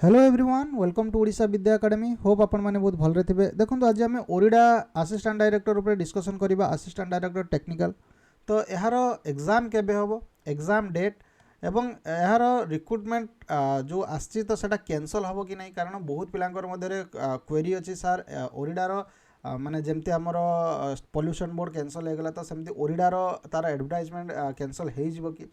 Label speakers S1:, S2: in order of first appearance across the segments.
S1: Hello everyone welcome to Odisha Vidya Academy hope आपण मैंने बहुत भलरे थे। देखो आज आम ओरिडा असिस्टेंट डायरेक्टर उपर डिस्कसन करवा असिस्टेंट डायरेक्टर टेक्निकल। तो यार एग्जाम केबे हम एग्जाम डेट एवं यार रिक्रुटमेंट जो आसी तो सेटा कैंसल हम कि नहीं, कारण बहुत पिलांकर मध्य क्वेरी अच्छी सार ओरिडार माने जमती आमर पॉल्यूशन बोर्ड कैंसल हो गला, तो सेमती ओरिडार तार एडवर्टाइजमेंट कैंसल हो कि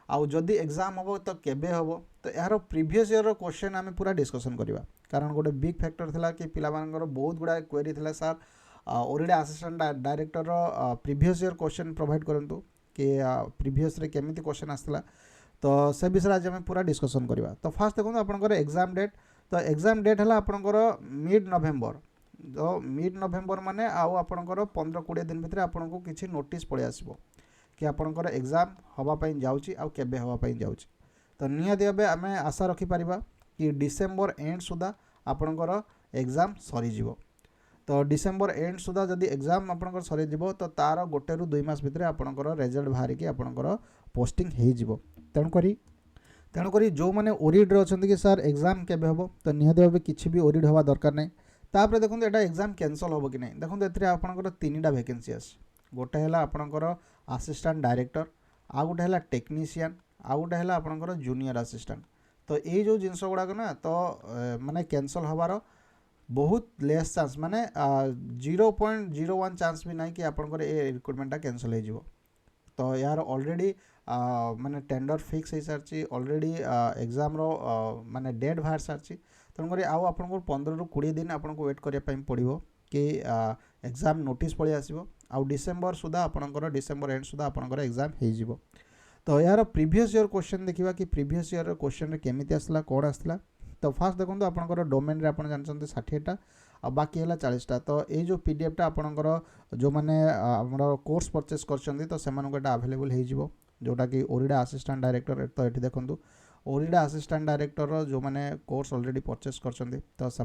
S1: आउ जदि एग्जाम हम तो केबे हम। तो यार प्रीवियस ईयर क्वेश्चन आम पूरा डिस्कसन करवा, कारण गोटे बिग फैक्टर थिला कि पिला मानकर बहुत गुड़ा क्वेरी थिला सार ओरिडा assistant director previous year question provide करंतु कि प्रीवियस रे केमिति क्वेश्चन आसला। तो से विषय आज आम पूरा डिस्कसन करवा। तो फास्ट देखो आपंकर एग्जाम डेट। तो एग्जाम डेट है आपंकर मिड नवेम्बर। तो मिड नवेम्बर माने आउ आपंकर 15-20 दिन भितर आपको किसी नोटिस पलि आसबो कि आपंकर एग्जाम हवापाई जाऊँगी आउ केबे हवापाई जाऊँगी। तो निहाती भावे आम आशा रखिपर कि डिसेम्बर एंड सुधा आपंकर एग्जाम सरीज। तो डिसेम्बर एंड सुधा जदि एग्जाम आपंकर सरीज तो तार 1 ରୁ 2 मास भितर आपंकर रिजल्ट बाहर की आपंकर पोस्टिंग हो। तेणुक जो मैंने ओरिड्रे अच्छा कि सार एग्जाम केबे हम, तो निहाती भावे किसी भी ओरिड हवा दरकार नहीं। तापर देखो यहाँ एग्जाम कैंसल हम कि नहीं। देखो ये आपंकर 3टा वैकेंसी आस। गोटे है आपंकर असिस्टेंट डायरेक्टर, आउ गोटे है टेक्नीशियन, आउ गोटे है आपंकर जूनियर असिस्टेंट। तो ये जो जिनस गुड़ाक ना तो माने कैंसल हबार बहुत लेस चांस, माने 0.01 चांस भी ना कि आपंकर ये रिक्रुटमेंटा कैंसल हो। तो यार ऑलरेडी माने टेंडर फिक्स हो सारी ऑलरेडी एग्जाम रो माने डेट बाहर सारी। तेणुक आउ आपको 15 ରୁ 20 दिन आपको वेट करने पड़ो कि एग्जाम नोटिस पलि आसो। आउ डिसेम्बर सुधा आपंकर डिसेम्बर एंड सुधा आपंकर एग्जाम हो। तो यार प्रीवियस ईयर क्वेश्चन देखा कि प्रीवियस ईयर क्वेश्चन केमिति आसला कौन आसला। तो फास्ट देखो आपंकर डोमेन रे आपन जानते 60टा आ बाकी है 40टा। तो ये जो पीडीएफटा आपंकर जो मैंने आमर कोर्स परचेस कर आवेलेबल हो जोटा कि ओरिडा असिस्टेंट डायरेक्टर। तो ये देखो ओरिडा असिस्टेंट डायरेक्टर जो मैंने कोर्स ऑलरेडी परचेस कर तो से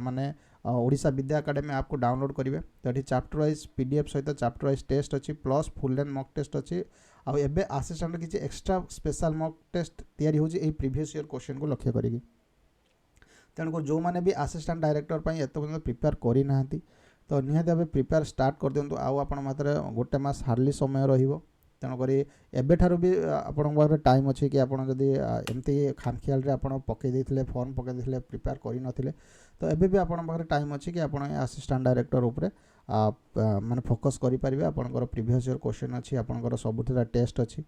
S1: ओडिशा विद्या एकेडमी ऐप को डाउनलोड करेंगे। तो ये चैप्टर वाइज पीडीएफ सहित चैप्टर वाइज टेस्ट अच्छी plus full length mock test अच्छी। आउ एबे असिस्टेंट किसी एक्स्ट्रा स्पेशल मॉक टेस्ट तैयारी होची प्रीवियस ईयर क्वेश्चन को लक्ष्य करेगी। तेणुक जो मैंने भी असिस्टेंट डायरेक्टर एत पर्यटन प्रिपेयर करना तो निहाती भाव प्रिपेयर स्टार्ट कर दिंतु। आउ आपण मात्र गोटे मास हार्डली समय रहिबो। तेणुक एबेठारु भी आपण पाखे टाइम अच्छे कि आपड़ जदि एमती खामखियाल आपड़ पकईदे फॉर्म पकईदे प्रिपेयर करनथिले तो एबे भी आपण पाखे टाइम अच्छे कि आपड़ असिस्टेंट डायरेक्टर उपरे माने फोकस करेंगे। आपंकर प्रीवियस ईयर क्वेश्चन अच्छी आपंकर सबुठ टेस्ट अच्छी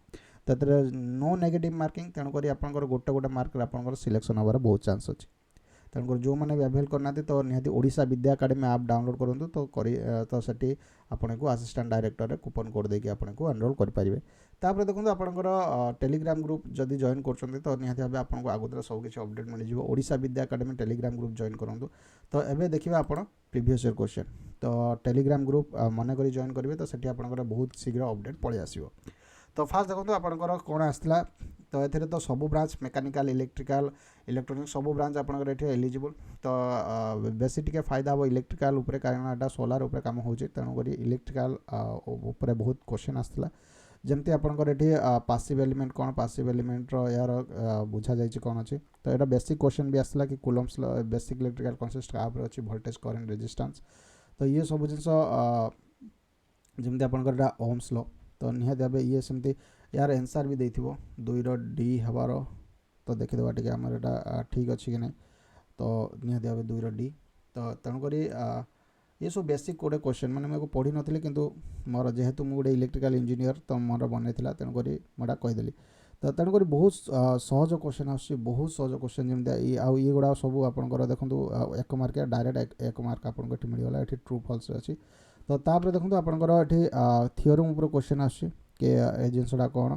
S1: तो नो नेगेटिव मार्किंग। तेणुक आपंकर गोटे गोटे मार्क आपंकर सिलेक्शन हबार बहुत चांस अच्छी। तेणुक जो मैंने भी अवेल करना तो निहाती ओडिशा विद्या एकेडमी ऐप डाउनलोड करूँ तो सेठी आपण को असिस्टेंट डायरेक्टर रे कूपन कोड देके आपण को एनरोल करेंगे। तापर देखो आपंकर टेलीग्राम ग्रुप जदि जॉइन कर तो निहाती भाव आपको आगुरी सब किसी अपडेट मिल जाए। Odisha Vidya academy Telegram group join करूँ। तो एबे देखिए आप प्रीवियस ईयर क्वेश्चन तो टेलीग्राम ग्रुप मन कर जॉइन करेंगे तो सेठी आपंकर बहुत शीघ्र अपडेट पलि आसो। तो फास्ट देखो आपंकर कौन आसला। तो ये तो सब ब्रांच मेकानिकल इलेक्ट्रिकल इलेक्ट्रोनिक्स सब ब्रांच आपंकर ये एलिजिबल। तो बेसी टिके फायदा हम इलेक्ट्रिकल उपरे कारण यहाँ सोलार उपरे काम हो। तेणुक इलेक्ट्रिकल उपरे बहुत क्वेश्चन आसला जमती आपंकर ये पासिव एलिमेंट कौन पासिव एलिमेंट यार बुझा जाए कौन अच्छी। तो यहाँ बेसिक क्वेश्चन भी आसला कि कूलम्स बेसिक इलेक्ट्रिकल कनसेप्ट आप अच्छी वोल्टेज करेंट रेजिस्टेंस। तो ये सब जिनस जमती आपंकर ओम्स लॉ। तो निहाती भाव ये सेमती यार आंसर भी देथिबो 2 डी हबार। तो देखिदेवा टिके आमर एटा ठीक अच्छी कि नहीं। तो निहाती भाव 2 डी। तो तेणुक ये सब बेसिक गोटे क्वेश्चन मैंने मुझे पढ़ी नी कि मोर जेहेतु मुझे इलेक्ट्रिकल इंजीनियर तो मोर बनई तेणुक मुझे कहीदेली। तो तेणुक बहुत सहज क्वेश्चन बहुत सहज क्वेश्चन जमी आउ ये गुड़ा सब आपंकर देखो 1 मार्क डायरेक्ट 1 मार्क आपको ये मिलगला ये ट्रू फॉल्स अच्छी। तो तापर देखो आपंकर ये थियोरम उपर क्वेश्चन आसी कि ए जिनसटा कौन।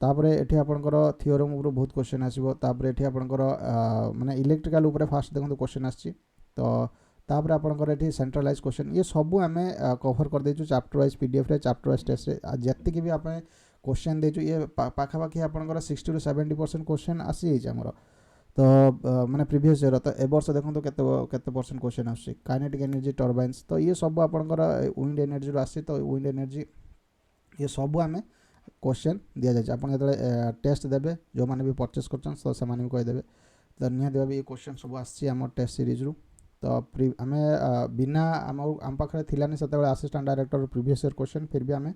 S1: तापर ये आपंकर थियोरम उपर बहुत क्वेश्चन आसो। तापर ये आपंकर माने इलेक्ट्रिकल उपर फास्ट देखो क्वेश्चन आसी। तो तापर आपंकर ये सेंट्रलाइज क्वेश्चन ये सब आम कभर कर देचु चैप्टर वाइज पीडीएफ रे चैप्टर वाइज टेस्ट रे जत्ती भी आप क्वेश्चन देचु ये पाखापाखि आपंकर 60 ରୁ 70% क्वेश्चन आसी जामर। तो माने प्रीवियस ईयर तो ए वर्ष देखो केते परसेंट क्वेश्चन आसी काइनेटिक एनर्जी टर्बाइन्स। तो ये सब आपंकर विंड एनर्जी रो आसी। तो विंड एनर्जी ये सब आम क्वेश्चन दि जाए आप टेस्ट देवे जो मैंने भी परचेस कर कहीदेवे तो निहाती भाव ये क्वेश्चन सब आम टेस्ट सीरीज रु तो आम बिना आम पाखे थिलानी से assistant director previous year question फिर भी आम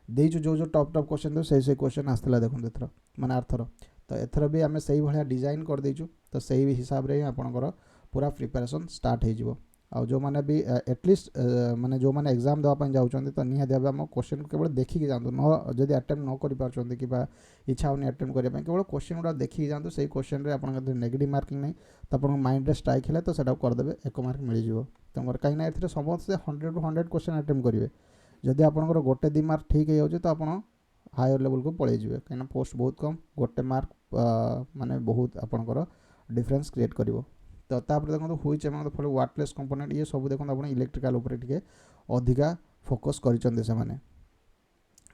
S1: देचु जो टॉप टॉप क्वेश्चन दे से क्वेश्चन आसला देखो एथर माने आर्थर तो एथर भी आम से भाया डिजाइन कर देचु तो सही हिसाब से आपंकर पूरा प्रिपरेशन स्टार्ट हो आउ जो मैंने भी एटलिस्ट माने जो मैंने एग्जाम देवाई जाऊँच तो निहाती भाव आम क्वेश्चन केवल देखिकी जातु न जदि अटेम्प्ट न कर कि इच्छा होनी अटेम्प्ट करने केवल क्वेश्चन गुड़ा देखिकी जातु से क्वेश्चन रे आपन नेगेटिव मार्किंग नहीं तो आप माइंड स्ट्राइक है तो सेटा करदे 1 मार्क मिल जाव तुम कहीं ए समस्त 100 टू 100 क्वेश्चन अटेम्प्ट करेंगे जदि आपंकर गोटे 2 मार्क ठीक हो तो आप हायर लेवल को पलि जाए कहीं पोस्ट बहुत कम गोटे मार्क माने बहुत आपंकर डिफरेंस क्रिएट कर तो तापर देखो which amount for wattless component ये सब देखो आप इलेक्ट्रिकल उपर टिके अधिका फोकस करिसंदे से माने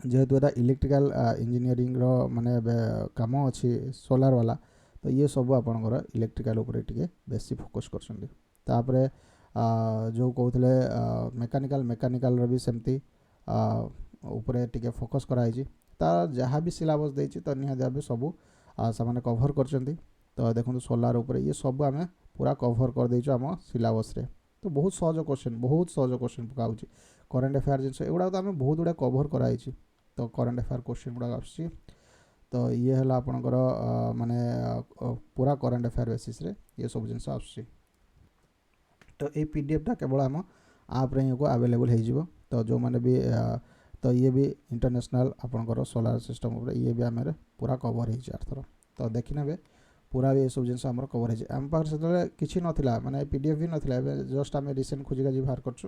S1: जेहेतु एटा इलेक्ट्रिकल इंजीनियरिंग रो माने काम अच्छी सोलार वाला तो ये सब आपंकर इलेक्ट्रिकल उपर टिके बेसी फोकस करसंदे तापर जो कहते मेकानिकल भी सेमती उपरे टिके फोकस कराई तार जहाँ भी सिलेबस देछि तो निहाती भाव सब से कभर करचंदी तो देखो सोलार उपर ये सब आम पूरा कभर कर देचु आम सिलेबस रे तो बहुत सहज क्वेश्चन पकाउछि करेंट अफेयर जिनस एगुड़ा तो आम बहुत गुड़ा कभर कराई तो करेंट अफेयर क्वेश्चन गुड़ा आसुछि तो ये है आपणकर माने पूरा करेंट अफेयर बेसिस रे ये सब जिनस आसुछि तो ये पीडीएफ टा केवल आम आप को अवेलेबल हो तो जो मैंने भी तो ये भी इंटरनेशनल आपणकर सोलार सिस्टम उपर ये भी आम पूरा कभर हो तो देखी ने पूरा भी ये सब जिन आम कभर होम पाखे से किसी नाला माने पीडीएफ भी नाला जस्ट आम रिसेंट खोजिका बाहर करछु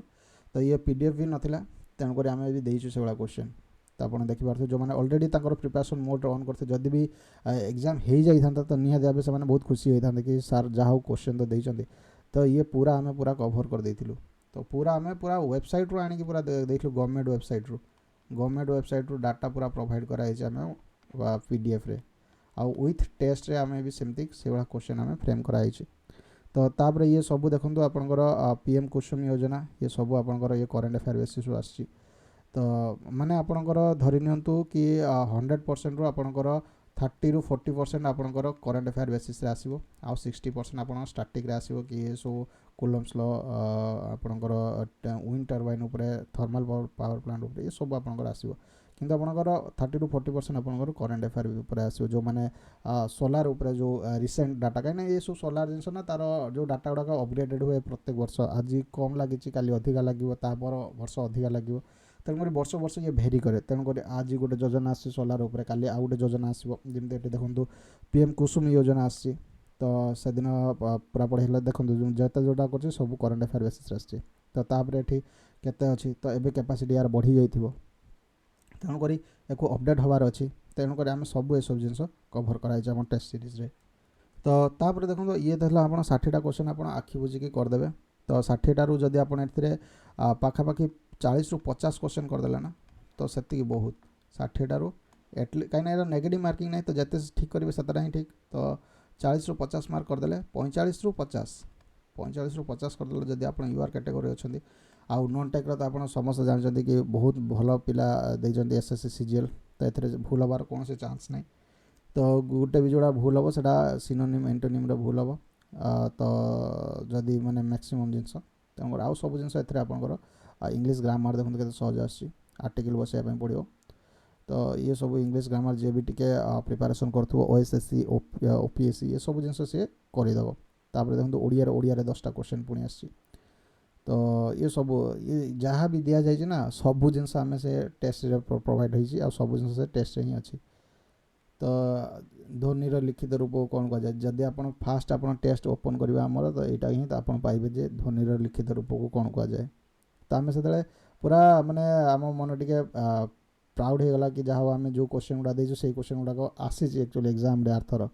S1: तो ये पीडीएफ भी नाला तेणुक आम भी देचु से क्वेश्चन तो आप देखिए जो मैंने अलरेडी प्रिपरेशन मोड ऑन करते जदि भी एग्जाम हो जाता तो निहाती भाव से बहुत खुशी होता कि सार जहाँ क्वेश्चन तो देते तो ये पूरा आम पूरा कभर कर देथिलु तो पूरा आम पूरा वेबसाइट रू आनी पूरा देखलु गवर्नमेंट वेबसाइट रू डाटा पूरा प्रोवाइड कराई आम पीडीएफ रे आउ विथ टेस्ट रे आम भी सेमती से भाया क्वेश्चन आम फ्रेम कराई तो तापर ये सब देखो आपंकर पीएम कुसुम योजना ये सब आपंकर ये करेंट अफेयर बेसिस आसी तो माने आपंकर धरी नियंतु कि 100% रू आपंकर 30 ରୁ 40% आपंकर करेंट अफेयर बेसिस रे आसीबो आ 60% आपन स्टैटिक रे आसीबो कि ये सो कूलम्स लॉ आपंकर विंड टरबाइन ऊपर थर्मल पावर प्लांट ऊपर ये सब आपंकर आसीबो किंतु आपंकर 30 ରୁ 40% आपंकर करेंट अफेयर ऊपर आसीबो जो माने सोलार ऊपर जो रिसेंट डाटा कहीं ये सब सोलार जिनस ना तार जो डाटा गुड़ाक अपडेटेड हुए प्रत्येक वर्ष आज कम लगी काली अधिका लगे तापर वर्ष अधिका लगे तेणुक वर्ष वर्ष ये भेरी करे तेणुक आज गोटे योजना आसी सोलार उपर काली आउ गोटे योजना आसो जमी देखो पीएम कुसुम योजना आसी तो से दिन पूरा पढ़े देखो जिते जोटा कर सब करेंट अफेयर बेसिस आसी तो तापर ये केते अच्छी तो एबे कैपेसिटी यार बढ़ी जाइथिबो तेणुक या अपडेट हबार अच्छी तेणुक आम सब ये सब जिन कभर कराई आम टेस्ट सीरीज रे तो तापर देखो ये देखला आप 60टा क्वेश्चन आप आखि बुझिकी करदे तो 60टारू जदि आप पाखापाखि 40 ରୁ 50 क्वेश्चन करदेला ना तो से बहुत 60टारू एटलिस्ट कहीं नेगेटिव मार्किंग नहीं तो जिते ठीक करेंगे सेटा ही ठीक तो 40 ରୁ 50 मार्क करदे 45 ରୁ 50 करदे जदि आप यूआर कैटेगोरी अच्छा आउ नॉन टेक्र तो आप समस्त जानते कि बहुत भल पिला देते एसएससी सीजीएल तो ये भूल हबार कौन से चांस नहीं तो गोटे भी जोड़ा भूल हम से सिनोनिम एंटोनिम भूल हम तो जदि माने मैक्सिमम जिनस तेणुकर आउ सब जिन आपंकर इंग्लिश ग्रामर देखते के सहज आर्टिकल बसैया पड़ो तो ये सब इंग्लिश ग्रामर जी भी टिके प्रिपरेशन करूँ ओएसएससी ओपीएससी ये सब जिन सी करदेव तापर देखो ओडिया 10टा क्वेश्चन पुणी आसी तो ये सब ये जहाँ भी दि जाए ना सबू जिन आम से टेस्ट प्रोवाइड हो सब जिन से टेस्ट ही अच्छी तो ध्वनि लिखित रूप कौन कह जाए जदि आप फास्ट आप टेस्ट ओपन करवा आमर तो यहाँ ही आप पाइबे जे ध्वनि लिखित रूप को कौन कह जाए तो आम से पूरा माने आम मन टे प्राउड हो गला कि जहाँ आम जो क्वेश्चन गुड़ा देचु से क्वेश्चन गुड़ाक आसी एक्चुअली एग्जाम रे आर्थर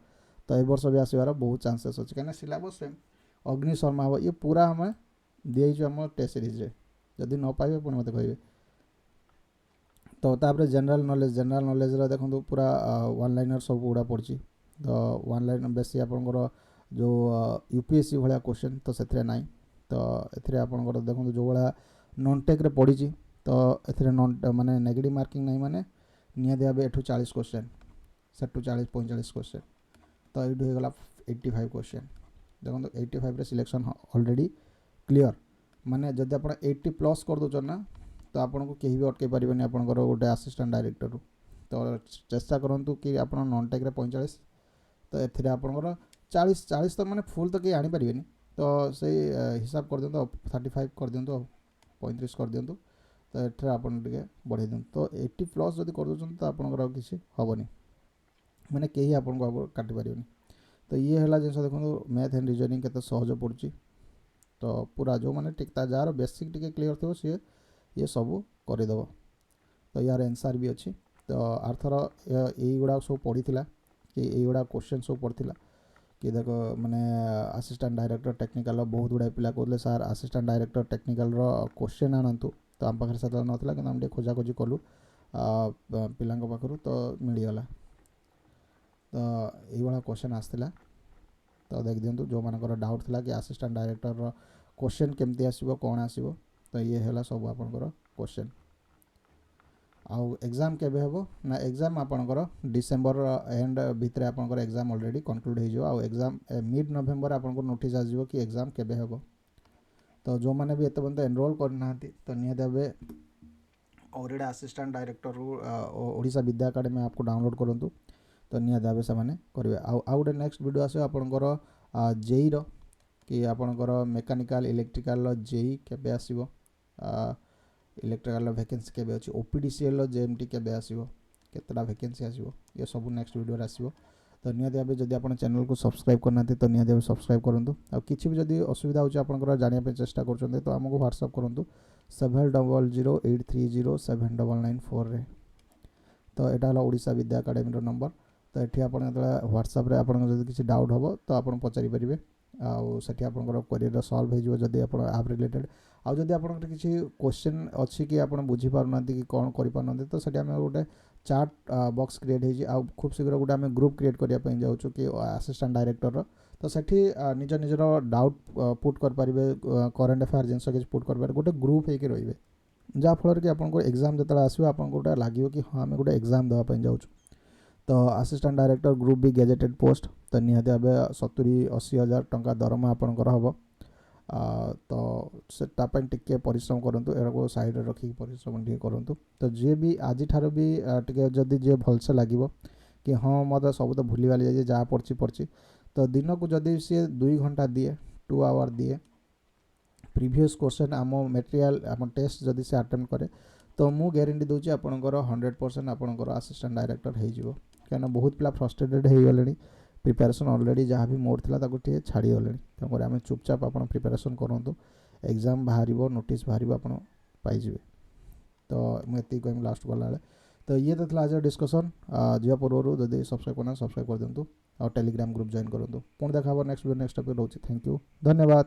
S1: तो ये वर्ष भी आसबार बहुत चांसेस अच्छे कहीं सिलेबस अग्नि शर्मा हम ये पूरा आम दिए आम टेस्ट सीरीज रे जदि न पाइबे पुणी मत कहे तो तापर जनरल नॉलेज देखो पूरा वन लाइनर सब गुड़ा पड़ी तो वन लाइन बेसी आपंकर जो यूपीएससी भाया क्वेश्चन तो से ना तो ये आपंकर देखो जो भाया नॉन टेक्रे पड़ी तो ये नॉन माने नेगेटिव मार्किंग नहीं माने निहाती भाव एठू 40 क्वेश्चन सेठू 40-45 क्वेश्चन तो ये होगा 85 क्वेश्चन देखो 85 रे सिलेक्शन ऑलरेडी क्लियर माने जदि आप 80 प्लस कर दो ना तो आपन को कहीं भी अटके पारिबेनी आपनकर गोटे असिस्टेंट डायरेक्टर रू तो चेष्टा करंतु कि आप नॉन टेक रे 45 तो एथिरे आपनकर 40 तो माने फुल तो कहीं आनी पारिबेनी तो सही हिसाब कर दियंतो 35 कर दियंतो 35 कर दियंतो तो एथिरे आपन टिके बढ़ाई दियंतो तो 80 प्लस जदि कर दोछन तो आपनकर किसी हबनी माने कहीं आपन को काटि पारिबेनी तो ये है जिन देखो मैथ एंड रीजनिंग के सहज पड़ी तो पूरा जो मैंने जार बेसिक टिके क्लियर थो सी ये सब करदेव तो यार आंसर भी अच्छी तो आरथर युड़ा सब पड़ी कि युड़ा क्वेश्चन सब पड़ा कि देख मैंने असिस्टेंट डायरेक्टर टेक्निकल बहुत गुड़ाए पिला कहते sir assistant director technical question आणतु तो आम पाखे से नाला कि आम खोजाखोजी कलु पिला पाखु तो मिलगला तो ये क्वेश्चन आसला तो देख दिंतु जो मानकर डाउट था कि असिस्टेंट डायरेक्टर क्वेश्चन केमती आसो कौन आसो तो ये है सब आपंकर क्वेश्चन आउ एग्जाम केबे हेबो ना एग्जाम आपंकर डिसेम्बर एंड भितर आपंकर एग्जाम ऑलरेडी कंक्लूड हो आउ एग्जाम मिड नवेम्बर आपंकर नोटिस आसो कि एग्जाम केबे हेबो तो जो मैंने भी एत एनरोल करना तो निहत ओरिडा assistant director Odisha Vidya academy आपको डाउनलोड करूँ तो निहत भाव से करेंगे आउ गोटे नेक्स्ट वीडियो आसो आपंकर जेई रो कि आपंकर मेकानिकल इलेक्ट्रिकल जेई केबे आसीबो इलेक्ट्रिकल वैकेंसी केबे अछि ओपीडीसीएल जेएमटी केबे आसीबो केतटा वैकेंसी आसीबो ये सब नेक्स्ट वीडियो रे आसीबो तो निहत भाव जदि आपन चैनल को सब्सक्राइब करना तो निहत भाव सब्सक्राइब करंतु आ किछि भी जदि असुविधा होछि आपनकर जानिया पे चेष्टा करछन्ते तो हमको व्हाट्सएप करंतु 7008307994 रे तो एटा हला ओडिशा विद्या एकेडमी रो नंबर तो ये आप व्हाट्सएप रे आपन जदि किछि डाउट हो तो आप पचारि परिबे आउ सेठी आपनकर क्वेरी सॉल्व हो जदि आप ऐप रिलेटेड आउ जदि आपन किछि क्वेश्चन अछि कि आपन बुझी पारनांती कि कोन करि पारनांती तो सेठी हम गोटे चार्ट बॉक्स क्रिएट होई आउ खूब शीघ्र गोटे हम ग्रुप क्रिएट करिया पई जाउछु कि असिस्टेंट डायरेक्टर तो सेठी निज निजर डाउट पुट कर पारिबे करंट अफेयर जिनस किछि पुट कर पारे गोटे ग्रुप हेकि रहिबे जा फलर कि आपन को एग्जाम जतला आसीबो आपन को गोटे लागियो कि हां हम गोटे एग्जाम देवा पई जाउछु तो असिस्टेंट डायरेक्टर ग्रुप भी गेजेटेड पोस्ट तो निहत भाव 70-80 हज़ार टंका दरमा आपंकर हम तो से टिके परिश्रम करूँ एरको साइड रखी परिश्रम टे करूँ तो जी भी आज ठार भी टे जदि जी भलसे लगे कि हाँ मत सब तो भूली भाली जाए जहाँ पढ़ी तो दिन को जदि सी 2 घंटा दिए 2 आवर दिए प्रीवियस क्वेश्चन आम मटेरियल आम टेस्ट जदि से अटेम्प्ट करे तो मु ग्यारंटी दूची आपंकर 100% आपंकर असिस्टेंट डायरेक्टर हो कहीं बहुत पिला फ्रस्ट्रेटेड हो गले प्रिपेरेसन ऑलरेडी जहाँ भी मोड था टे छाड़ी गले तेणुक आम चुपचाप आप प्रिपेरेसन करूँ एग्जाम बाहर नोटिस बाहर आप पाइबे तो मुझे कह लास्ट गला तो ये तो आज डिस्कसन जा पूर्व जब सब्सक्राइब करना सब्सक्राइब कर दिंतु और टेलीग्राम ग्रुप जॉइन करूँ पुणी देखा नेक्स्ट वीडियो नेक्स्ट टॉपिक रोचे थैंक यू धन्यवाद।